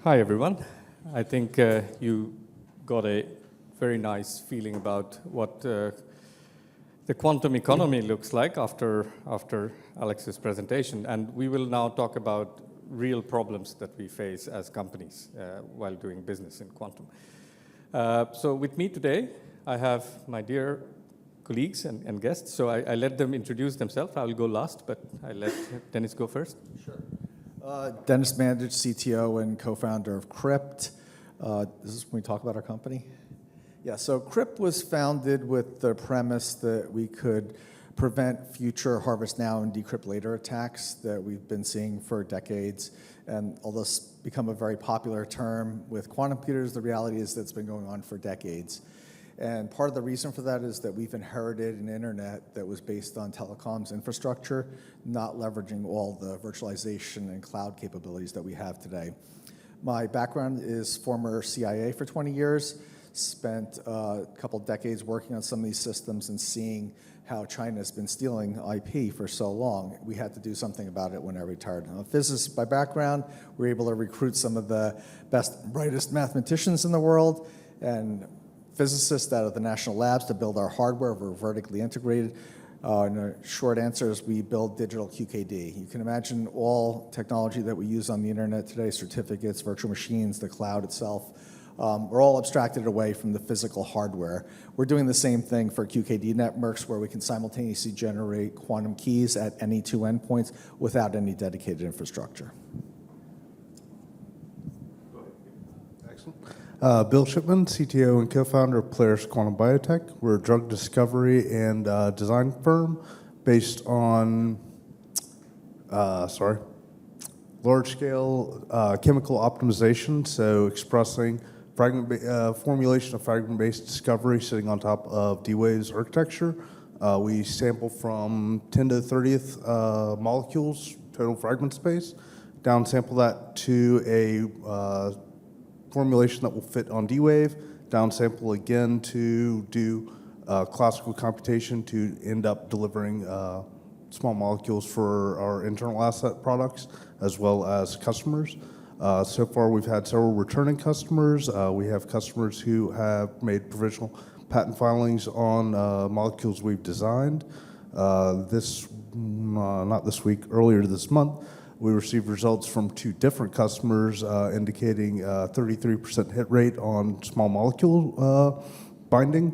Hi, everyone. I think you got a very nice feeling about what the quantum economy looks like after Alex's presentation. And we will now talk about real problems that we face as companies while doing business in quantum. So with me today, I have my dear colleagues and guests. So I let them introduce themselves. I will go last, but I let Denis go first. Sure. Denis Mandich, CTO and co-founder of Qrypt. This is when we talk about our company. Yeah, so Qrypt was founded with the premise that we could prevent future harvest now and decrypt later attacks that we've been seeing for decades. And although it's become a very popular term with quantum computers, the reality is that it's been going on for decades. And part of the reason for that is that we've inherited an internet that was based on telecoms infrastructure, not leveraging all the virtualization and cloud capabilities that we have today. My background is former CIA for 20 years, spent a couple decades working on some of these systems and seeing how China has been stealing IP for so long. We had to do something about it when I retired. I'm a physicist by background. We were able to recruit some of the best, brightest mathematicians in the world and physicists out of the national labs to build our hardware. We're vertically integrated. And a short answer is we build digital QKD. You can imagine all technology that we use on the internet today, certificates, virtual machines, the cloud itself, we're all abstracted away from the physical hardware. We're doing the same thing for QKD networks where we can simultaneously generate quantum keys at any two endpoints without any dedicated infrastructure. Bill Shipman, CTO and co-founder of Polaris Quantum Biotech. We're a drug discovery and design firm based on, large-scale chemical optimization, so expressing formulation of fragment-based discovery sitting on top of D-Wave's architecture. We sample from 10 to the 30th molecules, total fragment space, downsample that to a formulation that will fit on D-Wave, downsample again to do classical computation to end up delivering small molecules for our internal asset products as well as customers. So far we've had several returning customers. We have customers who have made provisional patent filings on molecules we've designed. Not this week, earlier this month, we received results from two different customers indicating 33% hit rate on small molecule binding,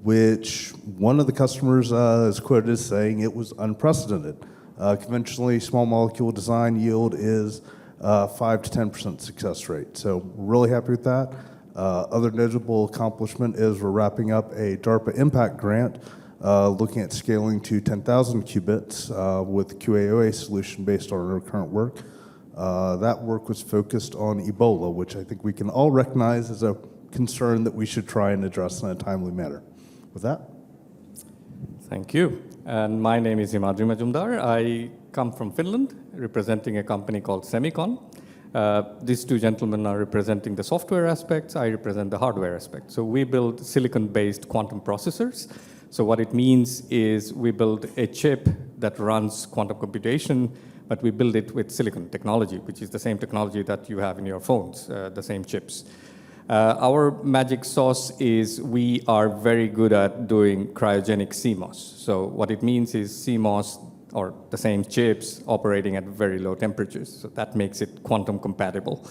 which one of the customers is quoted as saying it was unprecedented. Conventionally, small molecule design yield is 5 to 10% success rate. So we're really happy with that. Other notable accomplishment is we're wrapping up a DARPA impact grant looking at scaling to 10,000 qubits with QAOA solution based on our current work. That work was focused on Ebola, which I think we can all recognize as a concern that we should try and address in a timely manner. With that. Thank you. And my name is Himadri Majumdar. I come from Finland, representing a company called SemiQon. These two gentlemen are representing the software aspects. I represent the hardware aspect. So we build silicon-based quantum processors. So what it means is we build a chip that runs quantum computation, but we build it with silicon technology, which is the same technology that you have in your phones, the same chips. Our magic sauce is we are very good at doing cryogenic CMOS. So what it means is CMOS, or the same chips, operating at very low temperatures. So that makes it quantum compatible.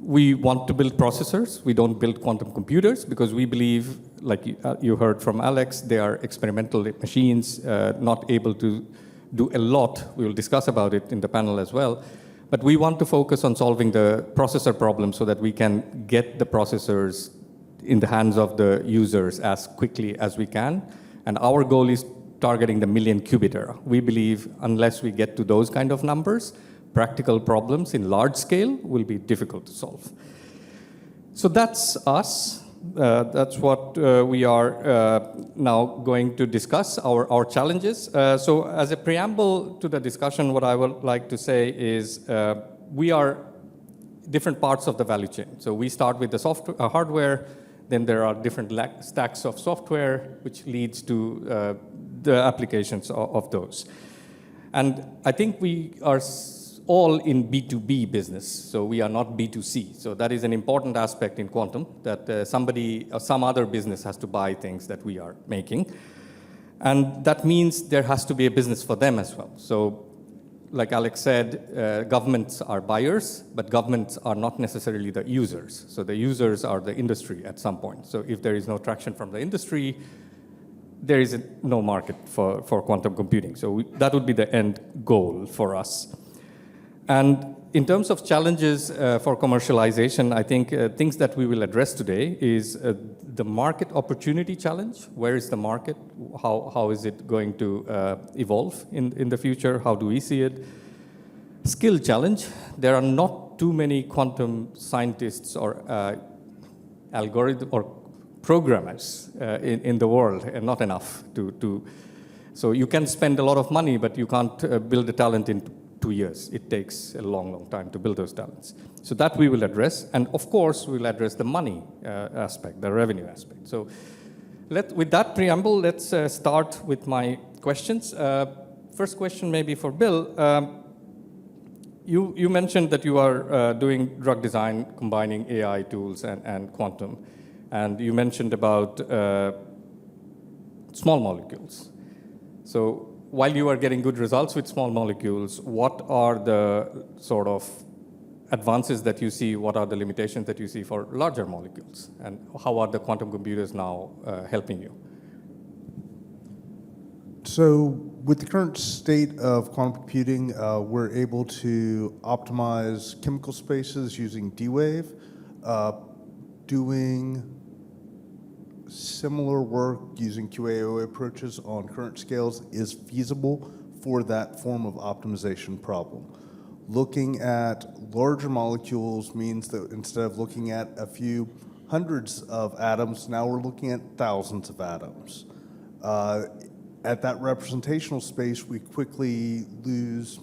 We want to build processors. We don't build quantum computers because we believe, like you heard from Alex, they are experimental machines, not able to do a lot. We will discuss about it in the panel as well. But we want to focus on solving the processor problem so that we can get the processors in the hands of the users as quickly as we can. And our goal is targeting the million-qubit era. We believe unless we get to those kind of numbers, practical problems in large scale will be difficult to solve. So that's us. That's what we are now going to discuss, our challenges. So as a preamble to the discussion, what I would like to say is we are different parts of the value chain. So we start with the software, hardware, then there are different stacks of software, which leads to the applications of those. And I think we are all in B2B business, so we are not B2C. So that is an important aspect in quantum, that somebody or some other business has to buy things that we are making. And that means there has to be a business for them as well. So like Alex said, governments are buyers, but governments are not necessarily the users. So the users are the industry at some point. So if there is no traction from the industry, there is no market for quantum computing. So that would be the end goal for us. And in terms of challenges for commercialization, I think things that we will address today is the market opportunity challenge. Where is the market? How is it going to evolve in the future? How do we see it? Skill challenge. There are not too many quantum scientists or algorithm or programmers in the world, and not enough to. So you can spend a lot of money, but you can't build a talent in 2 years. It takes a long, long time to build those talents. So that we will address. And of course, we'll address the money aspect, the revenue aspect. So with that preamble, let's start with my questions. First question maybe for Bill. You mentioned that you are doing drug design, combining AI tools and quantum. And you mentioned about small molecules. So while you are getting good results with small molecules, what are the sort of advances that you see? What are the limitations that you see for larger molecules? And how are the quantum computers now helping you? So with the current state of quantum computing, we're able to optimize chemical spaces using D-Wave, doing similar work using QAOA approaches on current scales is feasible for that form of optimization problem. Looking at larger molecules means that instead of looking at a few hundreds of atoms, now we're looking at thousands of atoms. At that representational space, we quickly lose,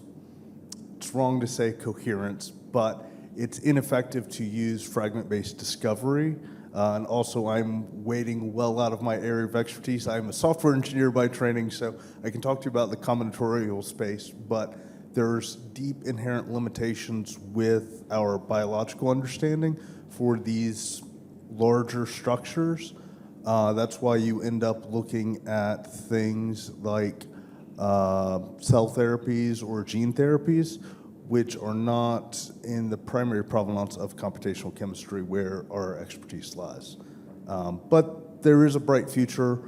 it's wrong to say coherence, but it's ineffective to use fragment-based discovery. And also, I'm wading well out of my area of expertise. I'm a software engineer by training, so I can talk to you about the combinatorial space, but there's deep inherent limitations with our biological understanding for these larger structures. That's why you end up looking at things like cell therapies or gene therapies, which are not in the primary provenance of computational chemistry where our expertise lies. But there is a bright future.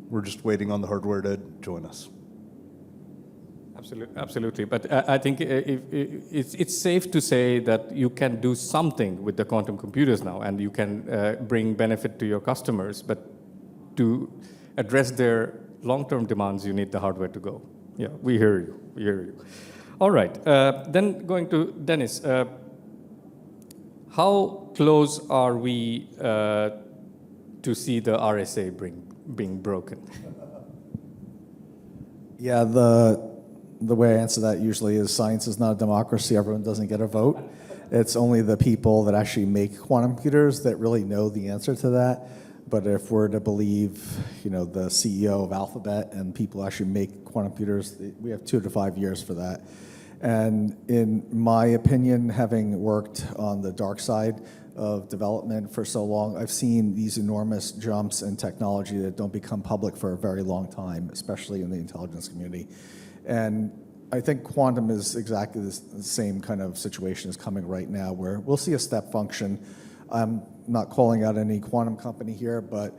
We're just waiting on the hardware to join us. Absolutely. But I think it's safe to say that you can do something with the quantum computers now, and you can bring benefit to your customers. But to address their long-term demands, you need the hardware to go. Yeah, we hear you. We hear you. All right. Then going to Denis. How close are we to see the RSA being broken? Yeah, the way I answer that usually is science is not a democracy. Everyone doesn't get a vote. It's only the people that actually make quantum computers that really know the answer to that. But if we're to believe, the CEO of Alphabet and people who actually make quantum computers, we have 2 to 5 years for that. And in my opinion, having worked on the dark side of development for so long, I've seen these enormous jumps in technology that don't become public for a very long time, especially in the intelligence community. And I think quantum is exactly the same kind of situation is coming right now, where we'll see a step function. I'm not calling out any quantum company here, but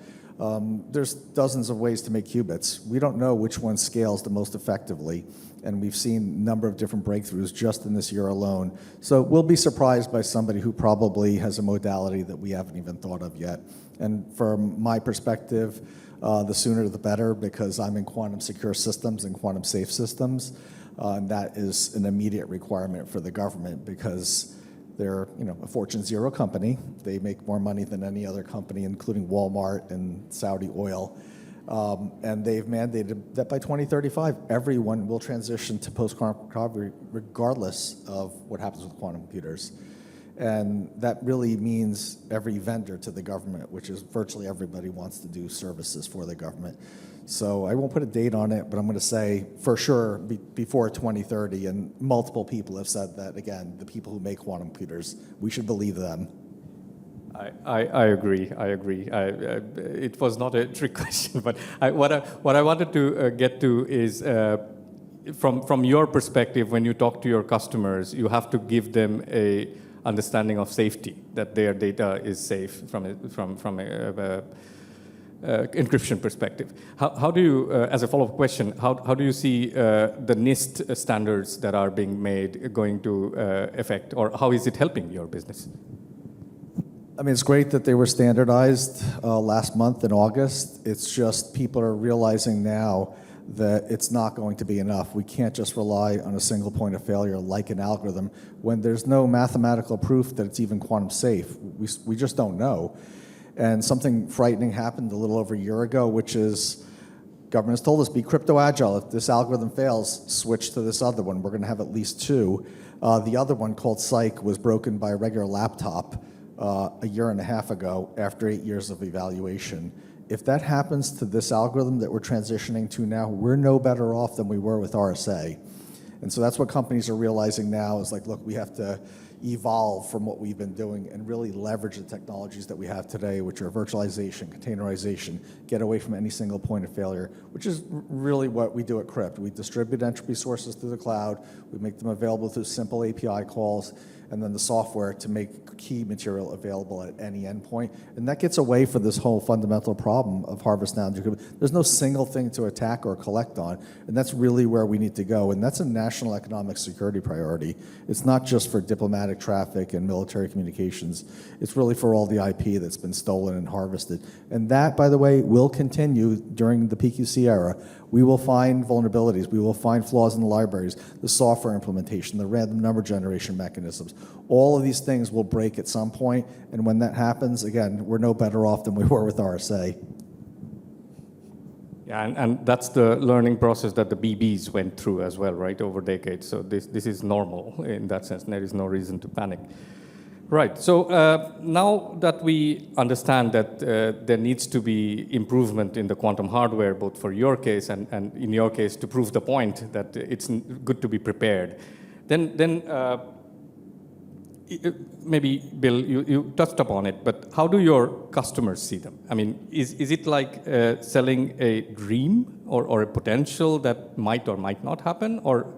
there's dozens of ways to make qubits. We don't know which one scales the most effectively, and we've seen a number of different breakthroughs just in this year alone. So we'll be surprised by somebody who probably has a modality that we haven't even thought of yet. And from my perspective, the sooner the better, because I'm in quantum secure systems and quantum safe systems, and that is an immediate requirement for the government because they're a Fortune 0 company. They make more money than any other company, including Walmart and Saudi oil. And they've mandated that by 2035, everyone will transition to post-quantum recovery regardless of what happens with quantum computers. And that really means every vendor to the government, which is virtually everybody wants to do services for the government. So I won't put a date on it, but I'm going to say for sure before 2030, and multiple people have said that, again, the people who make quantum computers, we should believe them. I agree. It was not a trick question, but what I wanted to get to is from your perspective, when you talk to your customers, you have to give them a understanding of safety, that their data is safe from a encryption perspective. How do you, as a follow-up question, how do you see the NIST standards that are being made going to affect, or how is it helping your business? I mean, it's great that they were standardized last month in August. It's just people are realizing now that it's not going to be enough. We can't just rely on a single point of failure like an algorithm when there's no mathematical proof that it's even quantum safe. We just don't know. And something frightening happened a little over a year ago, which is governments told us, be crypto agile. If this algorithm fails, switch to this other one. We're going to have at least two. The other one, called Psych, was broken by a regular laptop a year and a half ago after 8 years of evaluation. If that happens to this algorithm that we're transitioning to now, we're no better off than we were with RSA. And so that's what companies are realizing now is like, look, we have to evolve from what we've been doing and really leverage the technologies that we have today, which are virtualization, containerization, get away from any single point of failure, which is really what we do at Qrypt. We distribute entropy sources through the cloud, we make them available through simple API calls, and then the software to make key material available at any endpoint. And that gets away from this whole fundamental problem of harvest now. There's no single thing to attack or collect on, and that's really where we need to go. And that's a national economic security priority. It's not just for diplomatic traffic and military communications. It's really for all the IP that's been stolen and harvested. And that, by the way, will continue during the PQC era. We will find vulnerabilities. We will find flaws in the libraries, the software implementation, the random number generation mechanisms. All of these things will break at some point, and when that happens, again, we're no better off than we were with RSA. Yeah, and that's the learning process that the BBs went through as well, right, over decades. So this is normal in that sense. There is no reason to panic. Right, so now that we understand that there needs to be improvement in the quantum hardware, both for your case and in your case to prove the point that it's good to be prepared, then maybe, Bill, you touched upon it, but how do your customers see them? I mean, is it like selling a dream or a potential that might or might not happen? Or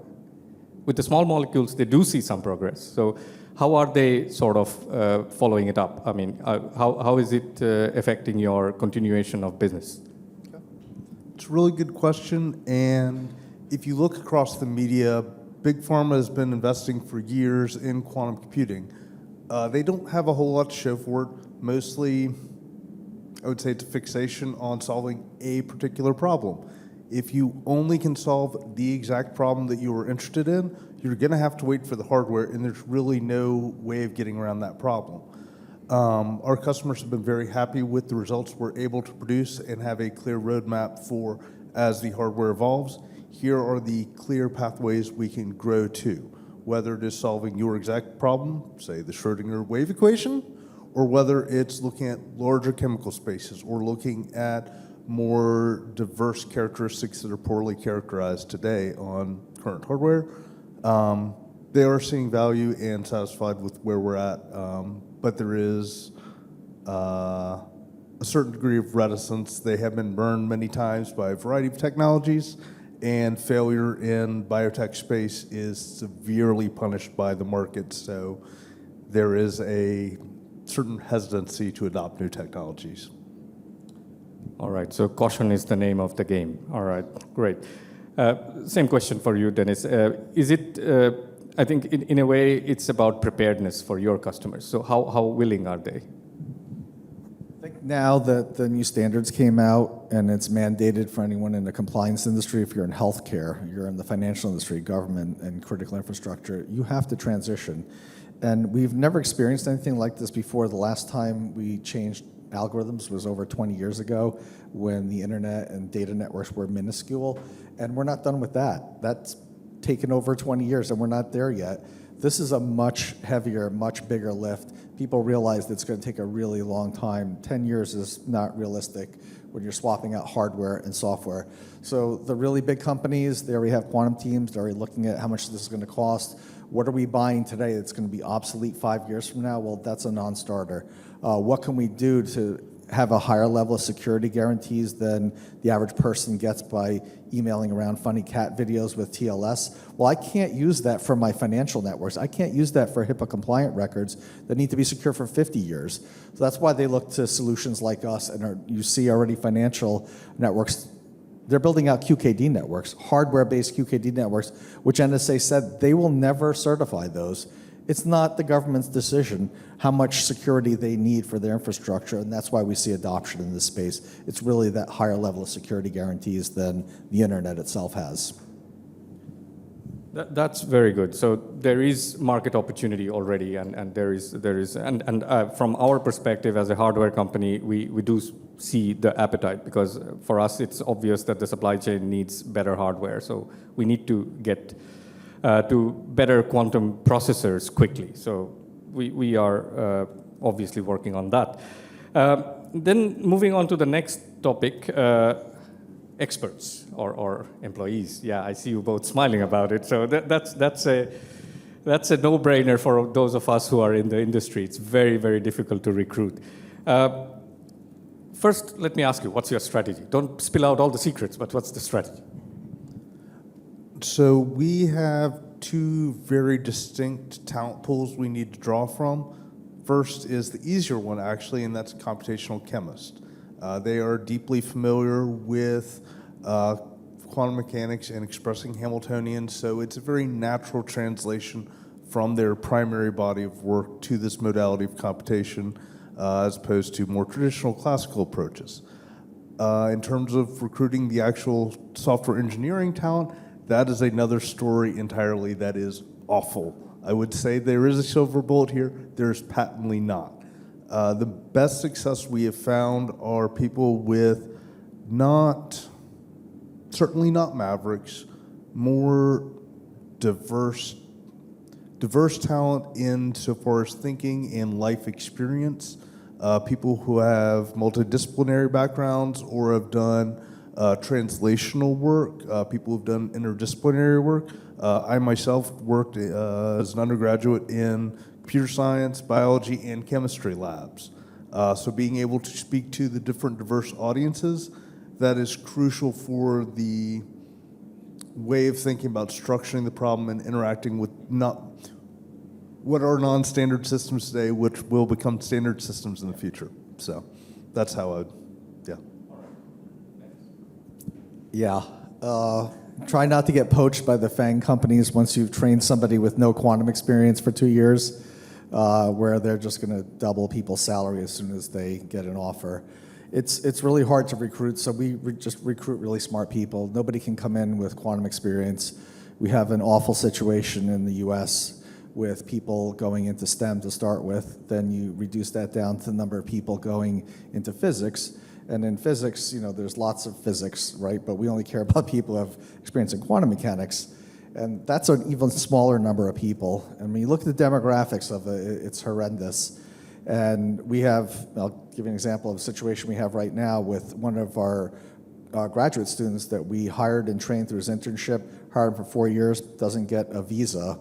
with the small molecules, they do see some progress. So how are they sort of following it up? I mean, how is it affecting your continuation of business? It's a really good question. And if you look across the media, Big Pharma has been investing for years in quantum computing. They don't have a whole lot to show for it. Mostly, I would say it's a fixation on solving a particular problem. If you only can solve the exact problem that you were interested in, you're going to have to wait for the hardware, and there's really no way of getting around that problem. Our customers have been very happy with the results we're able to produce and have a clear roadmap for as the hardware evolves. Here are the clear pathways we can grow to, whether it is solving your exact problem, say the Schrodinger wave equation, or whether it's looking at larger chemical spaces or looking at more diverse characteristics that are poorly characterized today on current hardware. They are seeing value and satisfied with where we're at, but there is a certain degree of reticence. They have been burned many times by a variety of technologies, and failure in biotech space is severely punished by the market, so there is a certain hesitancy to adopt new technologies. All right, so caution is the name of the game. All right, great. Same question for you, Denis. Is it, I think in a way, it's about preparedness for your customers. So how willing are they? I think now that the new standards came out and it's mandated for anyone in the compliance industry, if you're in healthcare, you're in the financial industry, government, and critical infrastructure, you have to transition. And we've never experienced anything like this before. The last time we changed algorithms was over 20 years ago when the internet and data networks were minuscule, and we're not done with that. That's taken over 20 years and we're not there yet. This is a much heavier, much bigger lift. People realize that it's going to take a really long time. 10 years is not realistic when you're swapping out hardware and software. So the really big companies, they already have quantum teams. They're already looking at how much this is going to cost. What are we buying today that's going to be obsolete 5 years from now? Well, that's a non-starter. What can we do to have a higher level of security guarantees than the average person gets by emailing around funny cat videos with TLS? Well, I can't use that for my financial networks. I can't use that for HIPAA compliant records that need to be secure for 50 years. So that's why they look to solutions like us, and you see already financial networks. They're building out QKD networks, hardware-based QKD networks, which NSA said they will never certify those. It's not the government's decision how much security they need for their infrastructure, and that's why we see adoption in this space. It's really that higher level of security guarantees than the internet itself has. That's very good. So there is market opportunity already, and from our perspective as a hardware company, we do see the appetite, because for us it's obvious that the supply chain needs better hardware. So we need to get to better quantum processors quickly. So we are obviously working on that. Then moving on to the next topic, experts or employees. Yeah, I see you both smiling about it. So that's a no-brainer for those of us who are in the industry. It's very, very difficult to recruit. First, let me ask you, what's your strategy? Don't spill out all the secrets, but what's the strategy? So we have two very distinct talent pools we need to draw from. First is the easier one, actually, and that's computational chemists. They are deeply familiar with quantum mechanics and expressing Hamiltonian, so it's a very natural translation from their primary body of work to this modality of computation, as opposed to more traditional classical approaches. In terms of recruiting the actual software engineering talent, that is another story entirely that is awful. I would say there is a silver bullet here. There's patently not. The best success we have found are people with certainly not mavericks, more diverse talent insofar as thinking and life experience. People who have multidisciplinary backgrounds or have done translational work, people who've done interdisciplinary work. I myself worked as an undergraduate in computer science, biology, and chemistry labs. So being able to speak to the different diverse audiences, that is crucial for the way of thinking about structuring the problem and interacting with what are non-standard systems today, which will become standard systems in the future. So that's how I would, Yeah. Try not to get poached by the FANG companies once you've trained somebody with no quantum experience for 2 years, where they're just going to double people's salary as soon as they get an offer. It's really hard to recruit, so we just recruit really smart people. Nobody can come in with quantum experience. We have an awful situation in the US with people going into STEM to start with. Then you reduce that down to the number of people going into physics. And in physics, there's lots of physics, right? But we only care about people who have experience in quantum mechanics. And that's an even smaller number of people. And when you look at the demographics of it, it's horrendous. And I'll give you an example of a situation we have right now with one of our graduate students that we hired and trained through his internship, hired him for 4 years, doesn't get a visa,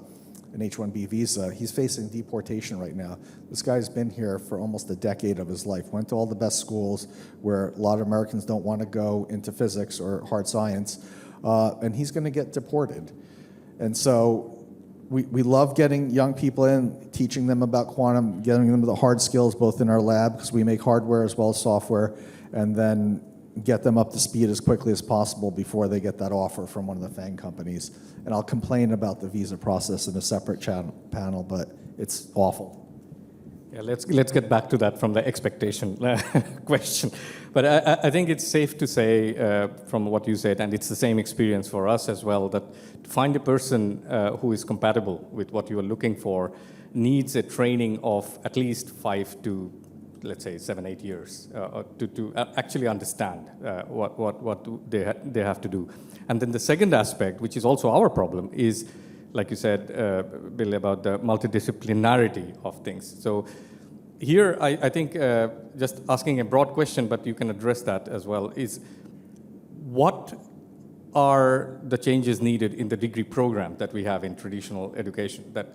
an H-1B visa. He's facing deportation right now. This guy's been here for almost a decade of his life, went to all the best schools where a lot of Americans don't want to go into physics or hard science, and he's going to get deported. And so we love getting young people in, teaching them about quantum, getting them the hard skills both in our lab, because we make hardware as well as software, and then get them up to speed as quickly as possible before they get that offer from one of the FANG companies. And I'll complain about the visa process in a separate panel, but it's awful. Yeah, let's get back to that from the expectation question. But I think it's safe to say from what you said, and it's the same experience for us as well, that to find a person who is compatible with what you are looking for needs a training of at least 5 to, let's say, 7, 8 years to actually understand what they have to do. And then the second aspect, which is also our problem, is like you said, Bill, about the multidisciplinarity of things. So here, I think just asking a broad question, but you can address that as well, is what are the changes needed in the degree program that we have in traditional education? That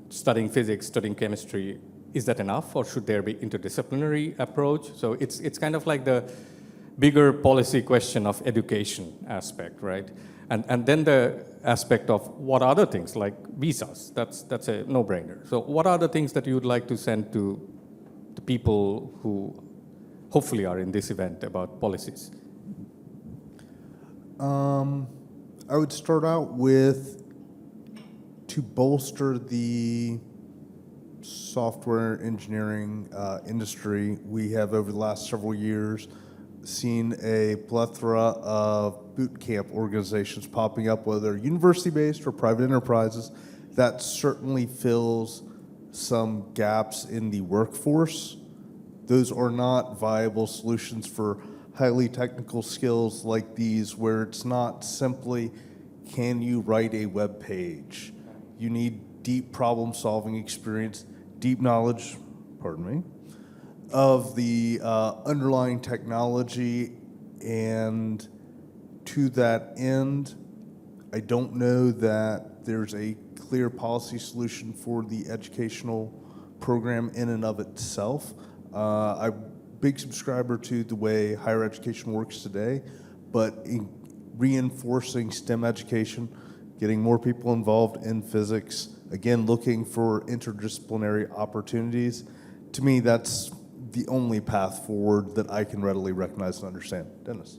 studying physics, studying chemistry, is that enough, or should there be interdisciplinary approach? So it's kind of like the bigger policy question of education aspect, right? And then the aspect of what other things like visas, that's a no-brainer. So what are the things that you would like to send to the people who hopefully are in this event about policies? I would start out with to bolster the software engineering industry. We have over the last several years seen a plethora of boot camp organizations popping up, whether university-based or private enterprises. That certainly fills some gaps in the workforce. Those are not viable solutions for highly technical skills like these, where it's not simply, can you write a web page? You need deep problem-solving experience, deep knowledge, pardon me, of the underlying technology, and to that end, I don't know that there's a clear policy solution for the educational program in and of itself. I'm a big subscriber to the way higher education works today, but in reinforcing STEM education, getting more people involved in physics, again, looking for interdisciplinary opportunities, to me, that's the only path forward that I can readily recognize and understand. Denis.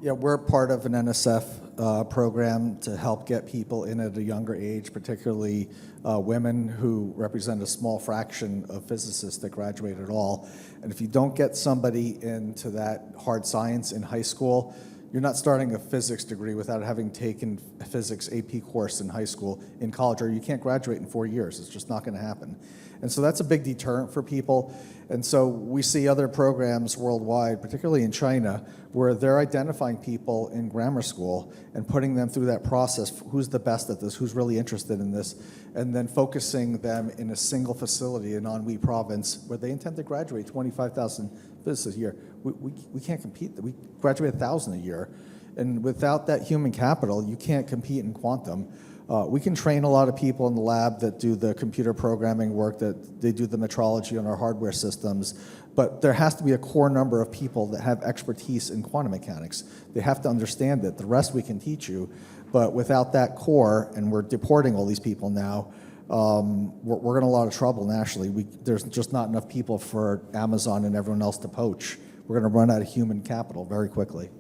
Yeah, we're part of an NSF program to help get people in at a younger age, particularly women who represent a small fraction of physicists that graduate at all. And if you don't get somebody into that hard science in high school, you're not starting a physics degree without having taken a physics AP course in high school, in college, or you can't graduate in 4 years. It's just not going to happen. And so that's a big deterrent for people. And so we see other programs worldwide, particularly in China, where they're identifying people in grammar school and putting them through that process, who's the best at this, who's really interested in this, and then focusing them in a single facility in Anhui province where they intend to graduate 25,000 physicists a year. We can't compete. We graduate 1,000 a year. And without that human capital, you can't compete in quantum. We can train a lot of people in the lab that do the computer programming work, that they do the metrology on our hardware systems, but there has to be a core number of people that have expertise in quantum mechanics. They have to understand it. The rest we can teach you, but without that core, and we're deporting all these people now, we're in a lot of trouble nationally. There's just not enough people for Amazon and everyone else to poach. We're going to run out of human capital very quickly.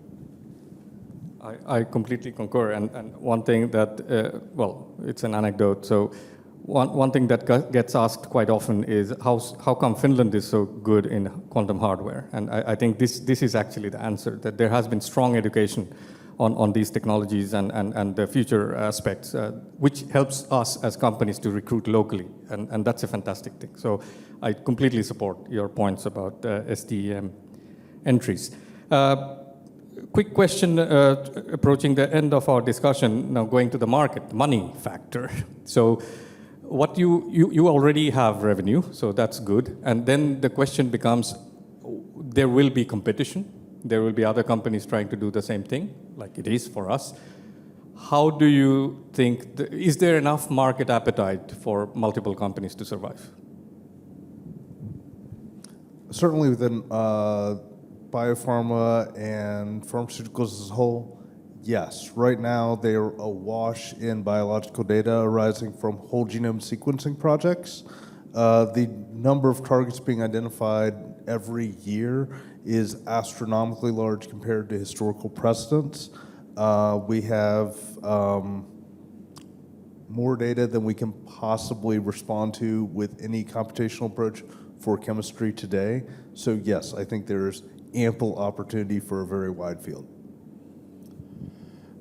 I completely concur, and one thing that, well, it's an anecdote, so one thing that gets asked quite often is how come Finland is so good in quantum hardware? And I think this is actually the answer, that there has been strong education on these technologies and the future aspects, which helps us as companies to recruit locally, and that's a fantastic thing. So I completely support your points about STEM entries. Quick question, approaching the end of our discussion, now going to the market, money factor. So what you already have revenue, so that's good. And then the question becomes, there will be competition. There will be other companies trying to do the same thing, like it is for us. How do you think, is there enough market appetite for multiple companies to survive? Certainly within biopharma and pharmaceuticals as a whole, yes. Right now, they are awash in biological data arising from whole genome sequencing projects. The number of targets being identified every year is astronomically large compared to historical precedents. We have more data than we can possibly respond to with any computational approach for chemistry today. So yes, I think there's ample opportunity for a very wide field.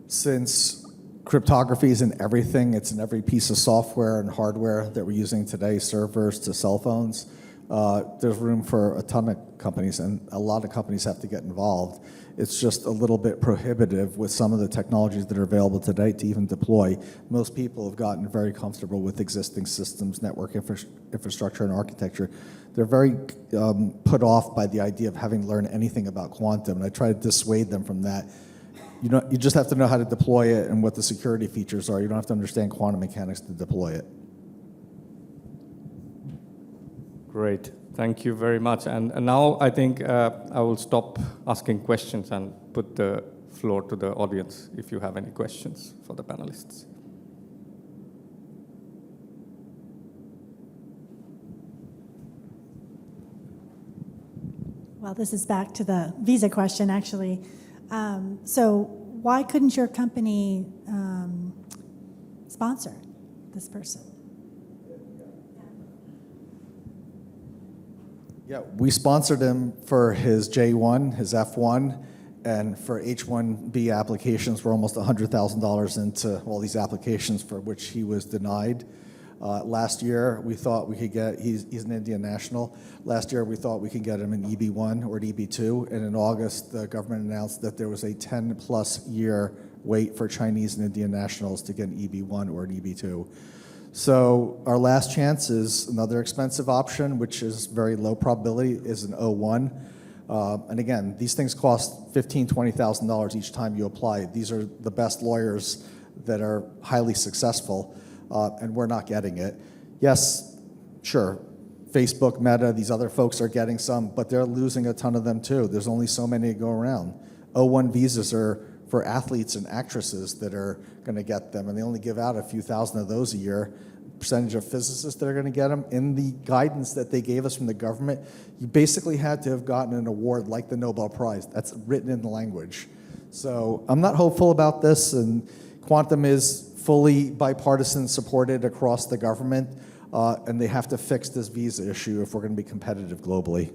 Since cryptography is in everything, it's in every piece of software and hardware that we're using today, servers to cell phones, there's room for a ton of companies, and a lot of companies have to get involved. It's just a little bit prohibitive with some of the technologies that are available today to even deploy. Most people have gotten very comfortable with existing systems, network infrastructure, and architecture. They're very put off by the idea of having learned anything about quantum, and I try to dissuade them from that. You just have to know how to deploy it and what the security features are. You don't have to understand quantum mechanics to deploy it. Great. Thank you very much. And now I think I will stop asking questions and put the floor to the audience if you have any questions for the panelists. Well, this is back to the visa question, actually. So why couldn't your company sponsor this person? Yeah, we sponsored him for his J1, his F1, and for H1B applications. We're almost $100,000 into all these applications for which he was denied. Last year, we thought we could get, he's an Indian national. Last year, we thought we could get him an EB1 or an EB2, and in August, the government announced that there was a 10-plus year wait for Chinese and Indian nationals to get an EB1 or an EB2. So our last chance is another expensive option, which is very low probability, is an O1. And again, these things cost $15,000, $20,000 each time you apply. These are the best lawyers that are highly successful, and we're not getting it. Yes, sure, Facebook, Meta, these other folks are getting some, but they're losing a ton of them too. There's only so many to go around. O1 visas are for athletes and actresses that are going to get them, and they only give out a few thousand of those a year. Percentage of physicists that are going to get them. In the guidance that they gave us from the government, you basically had to have gotten an award like the Nobel Prize. That's written in the language. So I'm not hopeful about this, and quantum is fully bipartisan supported across the government, and they have to fix this visa issue if we're going to be competitive globally.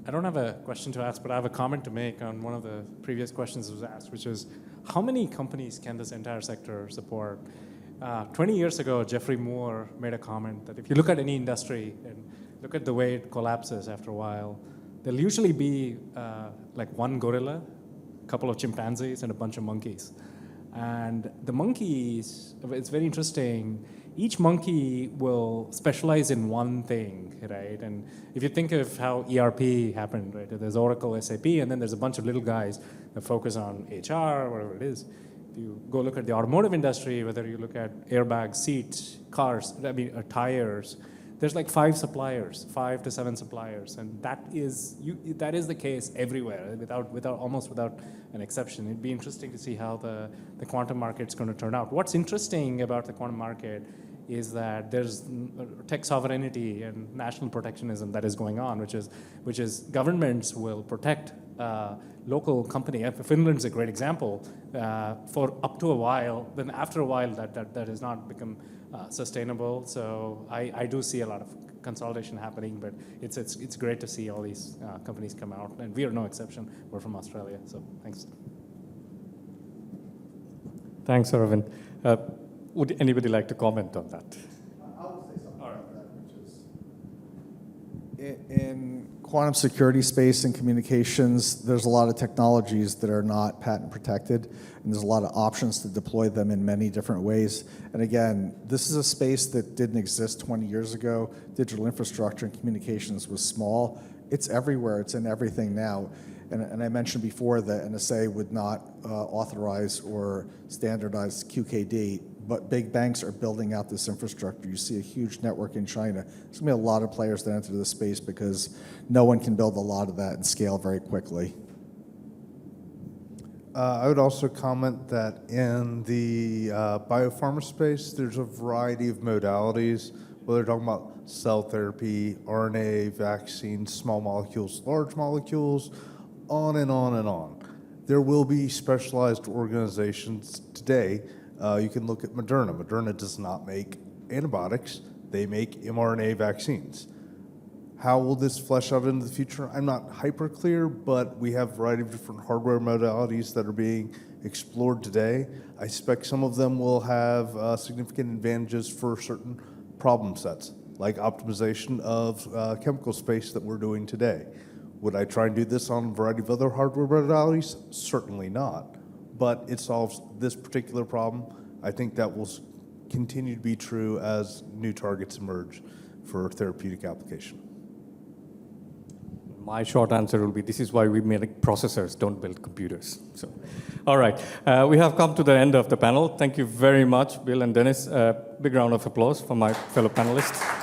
I don't have a question to ask, but I have a comment to make on one of the previous questions that was asked, which is, how many companies can this entire sector support? 20 years ago, Jeffrey Moore made a comment that if you look at any industry and look at the way it collapses after a while, there'll usually be like one gorilla, a couple of chimpanzees, and a bunch of monkeys. And the monkeys, it's very interesting, each monkey will specialize in one thing, right? And if you think of how ERP happened, right? There's Oracle, SAP, and then there's a bunch of little guys that focus on HR, whatever it is. If you go look at the automotive industry, whether you look at airbags, seats, cars, tires, there's like 5 to 7 suppliers, and that is the case everywhere, almost without an exception. It'd be interesting to see how the quantum market's going to turn out. What's interesting about the quantum market is that there's tech sovereignty and national protectionism that is going on, which is governments will protect local company. Finland's a great example for up to a while. Then after a while, that has not become sustainable. So I do see a lot of consolidation happening, but it's great to see all these companies come out, and we are no exception. We're from Australia, so thanks. Thanks, Aravind. Would anybody like to comment on that? I'll say something about that, which is in quantum security space and communications, there's a lot of technologies that are not patent protected, and there's a lot of options to deploy them in many different ways. And again, this is a space that didn't exist 20 years ago. Digital infrastructure and communications was small. It's everywhere. It's in everything now. And I mentioned before that NSA would not authorize or standardize QKD, but big banks are building out this infrastructure. You see a huge network in China. There's going to be a lot of players that enter the space because no one can build a lot of that and scale very quickly. I would also comment that in the biopharma space, there's a variety of modalities, whether they're talking about cell therapy, RNA, vaccines, small molecules, large molecules, on and on and on. There will be specialized organizations today. You can look at Moderna. Moderna does not make antibiotics. They make mRNA vaccines. How will this flesh out into the future? I'm not hyper clear, but we have a variety of different hardware modalities that are being explored today. I suspect some of them will have significant advantages for certain problem sets, like optimization of chemical space that we're doing today. Would I try and do this on a variety of other hardware modalities? Certainly not. But it solves this particular problem. I think that will continue to be true as new targets emerge for therapeutic application. My short answer will be, this is why we make processors, don't build computers. So, all right, we have come to the end of the panel. Thank you very much, Bill and Denis. Big round of applause for my fellow panelists.